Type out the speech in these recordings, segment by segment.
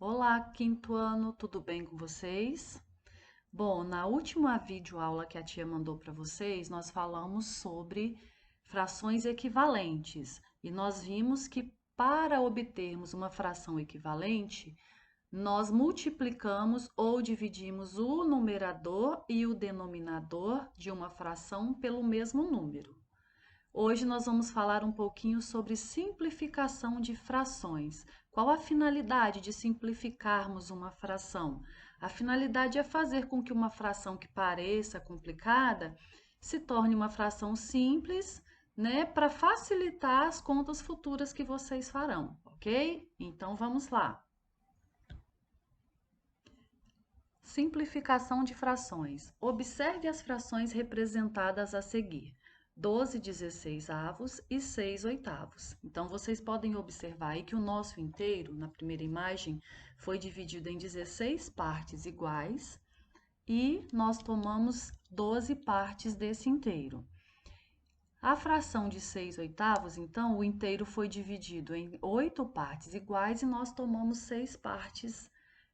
Olá, quinto ano, tudo bem com vocês? Bom, na última videoaula que a tia mandou para vocês, nós falamos sobre frações equivalentes e nós vimos que para obtermos uma fração equivalente, nós multiplicamos ou dividimos o numerador e o denominador de uma fração pelo mesmo número. Hoje nós vamos falar um pouquinho sobre simplificação de frações. Qual a finalidade de simplificarmos uma fração? A finalidade é fazer com que uma fração que pareça complicada se torne uma fração simples, né, para facilitar as contas futuras que vocês farão, ok? Então vamos lá. Simplificação de frações. Observe as frações representadas a seguir. 12/16 e 6/8. Então, vocês podem observar aí que o nosso inteiro, na primeira imagem, foi dividido em 16 partes iguais e nós tomamos 12 partes desse inteiro. A fração de 6/8, então, o inteiro foi dividido em 8 partes iguais e nós tomamos 6 partes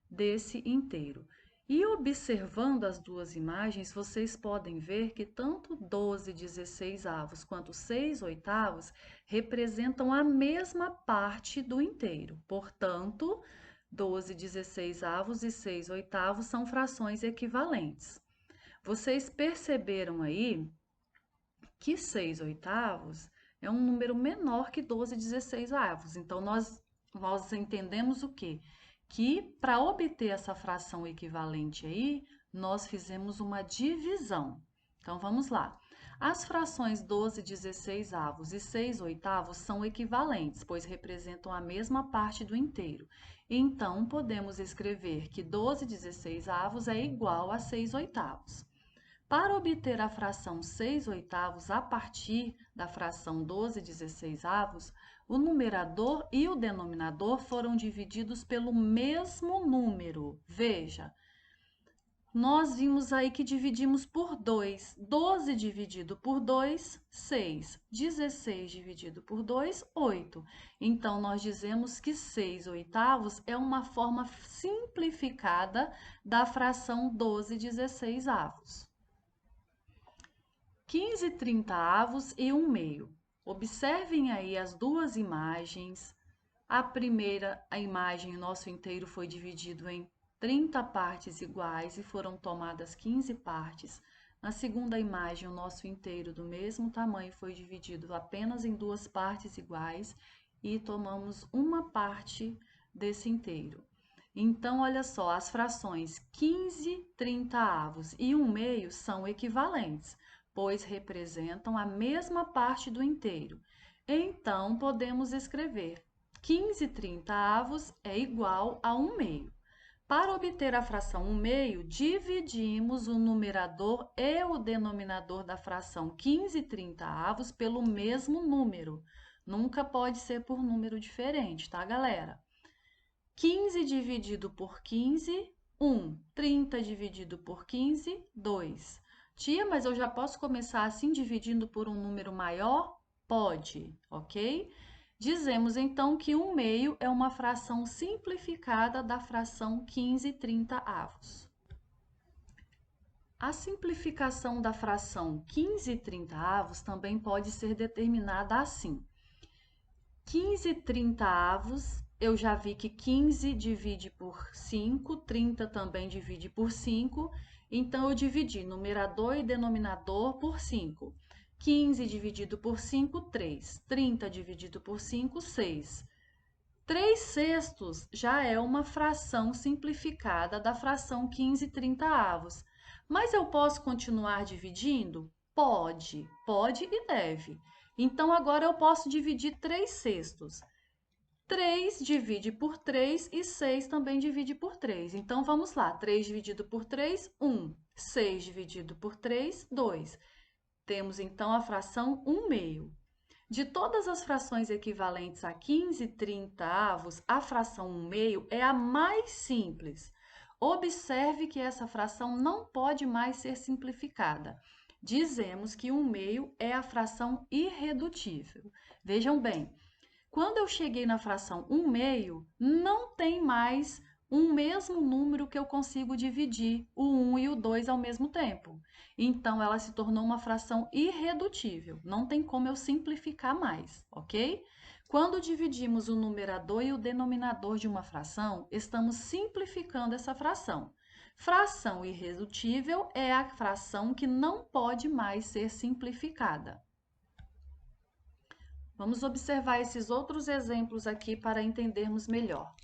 desse inteiro. E observando as duas imagens, vocês podem ver que tanto 12/16 quanto 6/8 representam a mesma parte do inteiro. Portanto, 12/16 e 6/8 são frações equivalentes. Vocês perceberam aí que 6/8 é um número menor que 12/16. Então, nós entendemos o quê? Que para obter essa fração equivalente aí, nós fizemos uma divisão. Então, vamos lá. As frações 12/16 e 6/8 são equivalentes, pois representam a mesma parte do inteiro. Então, podemos escrever que 12/16 é igual a 6/8. Para obter a fração 6/8 a partir da fração 12/16, o numerador e o denominador foram divididos pelo mesmo número. Veja, nós vimos aí que dividimos por 2. 12 dividido por 2, 6. 16 dividido por 2, 8. Então, nós dizemos que 6/8 é uma forma simplificada da fração 12/16. 15/30 e 1/2. Observem aí as duas imagens. A primeira, a imagem, nosso inteiro foi dividido em 30 partes iguais e foram tomadas 15 partes. Na segunda imagem, o nosso inteiro do mesmo tamanho foi dividido apenas em duas partes iguais e tomamos uma parte desse inteiro. Então, olha só, as frações 15/30 e 1/2 são equivalentes, pois representam a mesma parte do inteiro. Então, podemos escrever 15/30 é igual a 1/2. Para obter a fração 1/2, dividimos o numerador e o denominador da fração 15/30 pelo mesmo número. Nunca pode ser por número diferente, tá, galera? 15 dividido por 15, 1. 30 dividido por 15, 2. Tia, mas eu já posso começar assim, dividindo por um número maior? Pode, ok? Dizemos então que 1/2 é uma fração simplificada da fração 15/30. A simplificação da fração 15/30 também pode ser determinada assim. 15/30, eu já vi que 15 divide por 5, 30 também divide por 5, então eu dividi numerador e denominador por 5. 15 dividido por 5, 3. 30 dividido por 5, 6. 3/6 já é uma fração simplificada da fração 15/30. Mas eu posso continuar dividindo? Pode e deve. Então, agora eu posso dividir 3/6. 3 divide por 3 e 6 também divide por 3. Então, vamos lá. 3 dividido por 3, 1. 6 dividido por 3, 2. Temos, então, a fração 1/2. De todas as frações equivalentes a 15/30, a fração 1/2 é a mais simples. Observe que essa fração não pode mais ser simplificada. Dizemos que 1/2 é a fração irredutível. Vejam bem, quando eu cheguei na fração 1/2, não tem mais um mesmo número que eu consigo dividir o 1 e o 2 ao mesmo tempo. Então, ela se tornou uma fração irredutível. Não tem como eu simplificar mais, ok? Quando dividimos o numerador e o denominador de uma fração, estamos simplificando essa fração. Fração irredutível é a fração que não pode mais ser simplificada. Vamos observar esses outros exemplos aqui para entendermos melhor.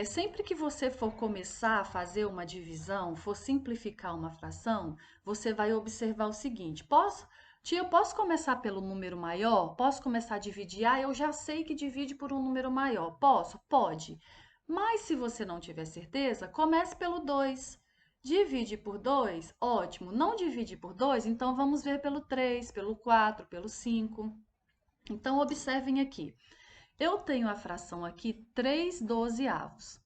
Sempre que você for começar a fazer uma divisão, for simplificar uma fração, você vai observar o seguinte: tia, eu posso começar pelo número maior? Posso começar a dividir? Ah, eu já sei que divide por um número maior. Posso? Pode. Mas se você não tiver certeza, comece pelo 2. Divide por 2? Ótimo. Não divide por 2? Então vamos ver pelo 3, pelo 4, pelo 5. Então observem aqui. Eu tenho a fração aqui 3/12.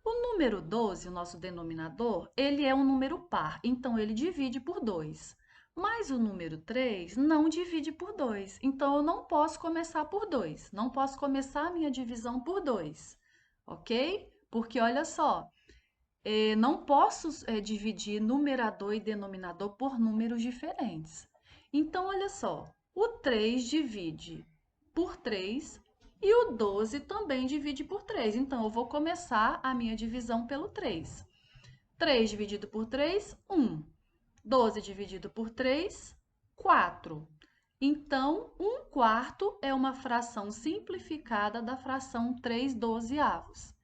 O número 12, o nosso denominador, ele é um número par, então ele divide por 2. Mas o número 3 não divide por 2, então eu não posso começar por 2. Não posso começar a minha divisão por 2, ok? Porque olha só, não posso dividir numerador e denominador por números diferentes. Então, olha só, o 3 divide por 3 e o 12 também divide por 3. Então, eu vou começar a minha divisão pelo 3. 3 dividido por 3, 1. 12 dividido por 3, 4. Então, 1/4 é uma fração simplificada da fração 3/12.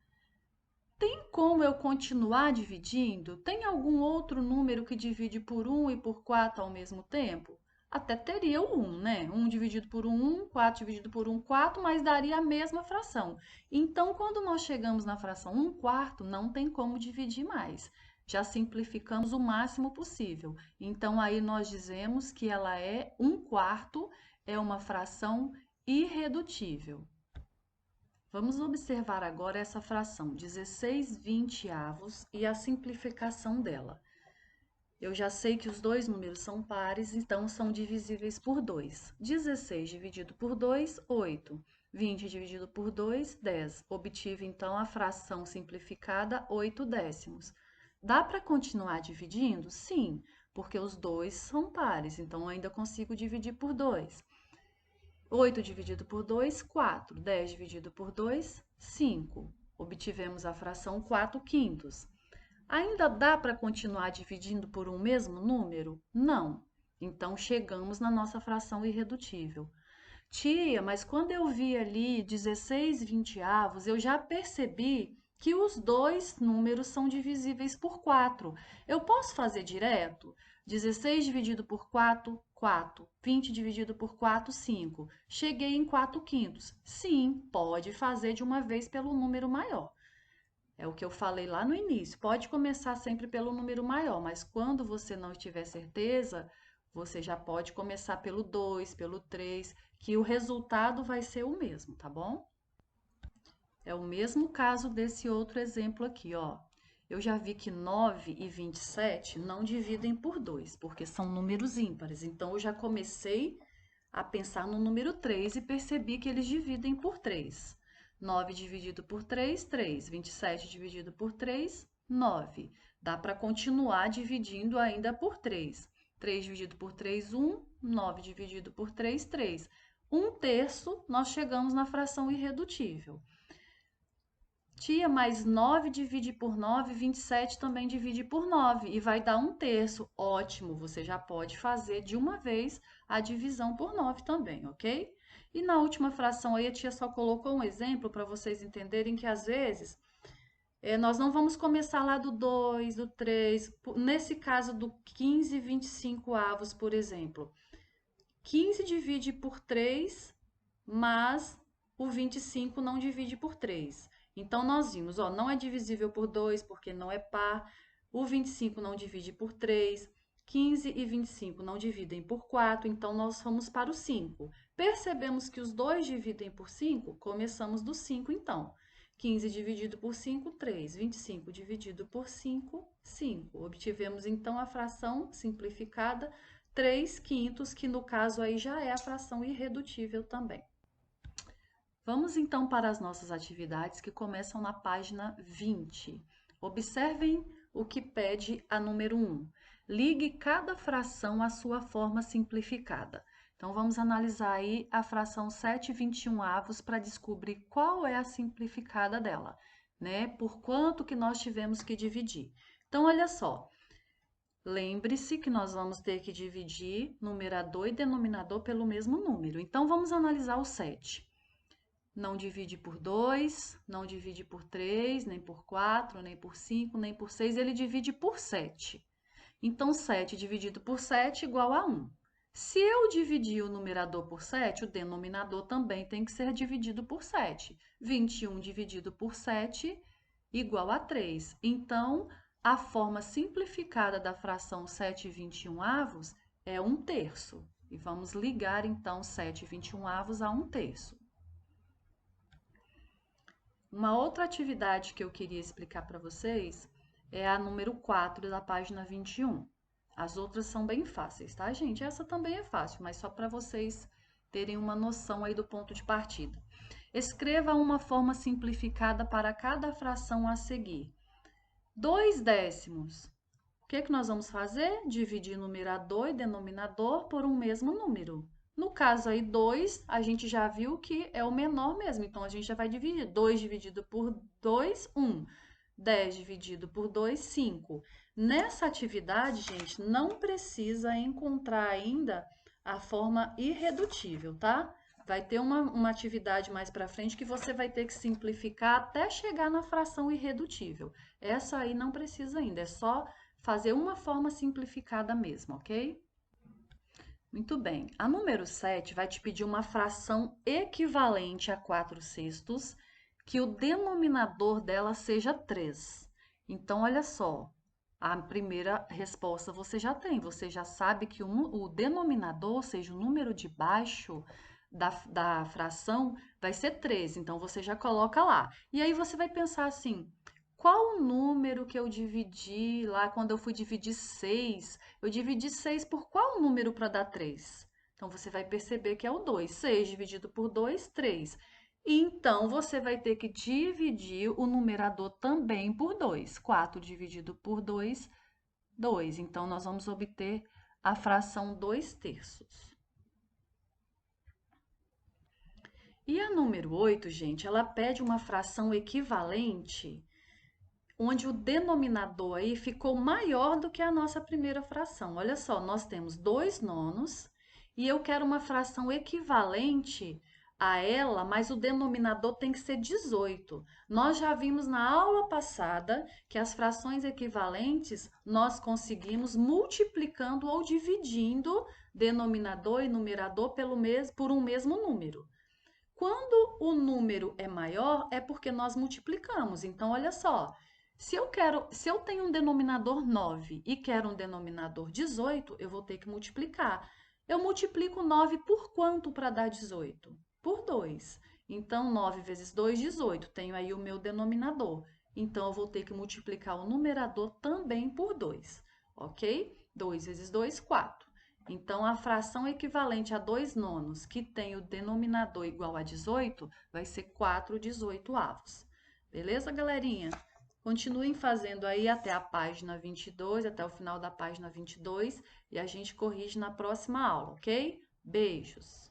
Tem como eu continuar dividindo? Tem algum outro número que divide por 1 e por 4 ao mesmo tempo? Até teria o 1, né? 1 dividido por 1, 4 dividido por 1, 4, mas daria a mesma fração. Então, quando nós chegamos na fração 1/4, não tem como dividir mais. Já simplificamos o máximo possível. Então, aí nós dizemos que ela é 1/4, é uma fração irredutível. Vamos observar agora essa fração 16/20 e a simplificação dela. Eu já sei que os dois números são pares, então são divisíveis por 2. 16 dividido por 2, 8. 20 dividido por 2, 10. Obtive, então, a fração simplificada 8/10. Dá para continuar dividindo? Sim, porque os dois são pares, então eu ainda consigo dividir por 2. 8 dividido por 2, 4. 10 dividido por 2, 5. Obtivemos a fração 4/5. Ainda dá para continuar dividindo por um mesmo número? Não. Então, chegamos na nossa fração irredutível. Tia, mas quando eu vi ali 16/20, eu já percebi que os dois números são divisíveis por 4. Eu posso fazer direto? 16 dividido por 4, 4. 20 dividido por 4, 5. Cheguei em 4/5. Sim, pode fazer de uma vez pelo número maior. É o que eu falei lá no início. Pode começar sempre pelo número maior, mas quando você não tiver certeza, você já pode começar pelo 2, pelo 3, que o resultado vai ser o mesmo, tá bom? É o mesmo caso desse outro exemplo aqui, ó. Eu já vi que 9 e 27 não dividem por 2, porque são números ímpares. Então, eu já comecei a pensar no número 3 e percebi que eles dividem por 3. 9 dividido por 3, 3. 27 dividido por 3, 9. Dá para continuar dividindo ainda por 3. 3 dividido por 3, 1. 9 dividido por 3, 3. 1/3, nós chegamos na fração irredutível. Tia, mas 9 divide por 9, 27 também divide por 9 e vai dar 1/3. Ótimo, você já pode fazer de uma vez a divisão por 9 também, ok? E na última fração aí, a tia só colocou um exemplo para vocês entenderem que às vezes nós não vamos começar lá do 2, do 3, nesse caso do 15/25, por exemplo. 15 divide por 3, mas o 25 não divide por 3. Então, nós vimos, ó, não é divisível por 2 porque não é par, o 25 não divide por 3, 15 e 25 não dividem por 4, então nós fomos para o 5. Percebemos que os dois dividem por 5, começamos do 5 então. 15 dividido por 5, 3. 25 dividido por 5, 5. Obtivemos então a fração simplificada 3/5, que no caso aí já é a fração irredutível também. Vamos então para as nossas atividades que começam na página 20. Observem o que pede a número 1. Ligue cada fração à sua forma simplificada. Então, vamos analisar aí a fração 7/21 para descobrir qual é a simplificada dela, né? Por quanto que nós tivemos que dividir. Então, olha só. Lembre-se que nós vamos ter que dividir numerador e denominador pelo mesmo número. Então, vamos analisar o 7. Não divide por 2, não divide por 3, nem por 4, nem por 5, nem por 6, ele divide por 7. Então, 7 dividido por 7 igual a 1. Se eu dividir o numerador por 7, o denominador também tem que ser dividido por 7. 21 dividido por 7 igual a 3. Então, a forma simplificada da fração 7/21 é 1/3. E vamos ligar, então, 7/21 a 1/3. Uma outra atividade que eu queria explicar para vocês é a número 4 da página 21. As outras são bem fáceis, tá, gente? Essa também é fácil, mas só para vocês terem uma noção aí do ponto de partida. Escreva uma forma simplificada para cada fração a seguir. 2/10. O que nós vamos fazer? Dividir numerador e denominador por um mesmo número. No caso aí, 2, a gente já viu que é o menor mesmo, então a gente já vai dividir. 2 dividido por 2, 1. 10 dividido por 2, 5. Nessa atividade, gente, não precisa encontrar ainda a forma irredutível, tá? Vai ter uma atividade mais para frente que você vai ter que simplificar até chegar na fração irredutível. Essa aí não precisa ainda, é só fazer uma forma simplificada mesmo, ok? Muito bem. A número 7 vai te pedir uma fração equivalente a 4/6, que o denominador dela seja 3. Então, olha só, a primeira resposta você já tem. Você já sabe que o denominador, ou seja, o número de baixo da fração, vai ser 3. Então, você já coloca lá. E aí, você vai pensar assim, qual o número que eu dividi lá quando eu fui dividir 6? Eu dividi 6 por qual número para dar 3? Então, você vai perceber que é o 2. 6 dividido por 2, 3. Então, você vai ter que dividir o numerador também por 2. 4 dividido por 2, 2. Então, nós vamos obter a fração 2/3. E a número 8, gente, ela pede uma fração equivalente onde o denominador aí ficou maior do que a nossa primeira fração. Olha só, nós temos 2/9 e eu quero uma fração equivalente a ela, mas o denominador tem que ser 18. Nós já vimos na aula passada que as frações equivalentes nós conseguimos multiplicando ou dividindo denominador e numerador por um mesmo número. Quando o número é maior, é porque nós multiplicamos. Então, olha só, se eu tenho um denominador 9 e quero um denominador 18, eu vou ter que multiplicar. Eu multiplico 9 por quanto para dar 18? Por 2. Então, 9 vezes 2, 18. Tenho aí o meu denominador. Então, eu vou ter que multiplicar o numerador também por 2, ok? 2 vezes 2, 4. Então, a fração equivalente a 2/9, que tem o denominador igual a 18, vai ser 4/18. Beleza, galerinha? Continuem fazendo aí até a página 22, até o final da página 22, e a gente corrige na próxima aula, ok? Beijos!